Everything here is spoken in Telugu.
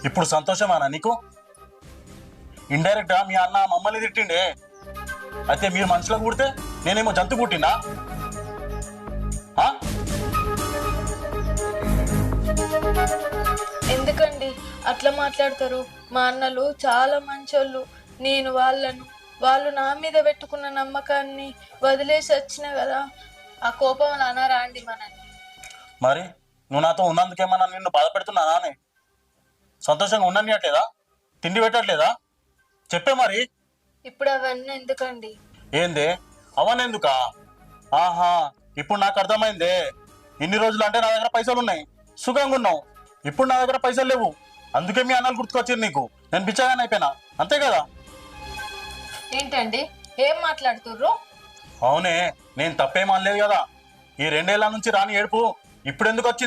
ఇప్పుడు సంతోషమానా నీకు? ఇండైరెక్ట్ గా మీ అన్న మమ్మల్ని తిట్టిండే, అయితే మీరు మనుషులకు పుడితే నేనేమో జంతు పుట్టినా? ఆ? ఎందుకండి అట్లా మాట్లాడతారు? మా అన్నలు చాలా మంచోళ్ళు. నేను వాళ్ళు నా మీద పెట్టుకున్న నమ్మకాన్ని వదిలేసి వచ్చిన కదా, ఆ కోపం అనరా అండి మనల్ని? మరి నువ్వు నాతో ఉన్నందుకేమన్నా నిన్ను బాధపెడుతున్నానా అని? సంతోషంగా ఉండనియట్లేదా? తిండి పెట్టట్లేదా? చెప్పే మరి. ఇప్పుడు అవన్నీ ఎందుకండి? ఏందే అవన్నెందుకా? ఆహా, ఇప్పుడు నాకు అర్థమైందే. ఇన్ని రోజులు అంటే నా దగ్గర పైసలు ఉన్నాయి, సుఖంగా ఉన్నావు. ఇప్పుడు నా దగ్గర పైసలు లేవు, అందుకే మీ అన్నలు గుర్తుకొచ్చారు నీకు. నేను బిచ్చగానే అయిపోయినా, అంతే కదా? ఏంటండి ఏం మాట్లాడుతుర్రు? అవునే, నేను తప్పేం అనలేదు కదా. ఈ 2 ఏళ్ల నుంచి రాని ఏడుపు ఇప్పుడు ఎందుకు వచ్చింది?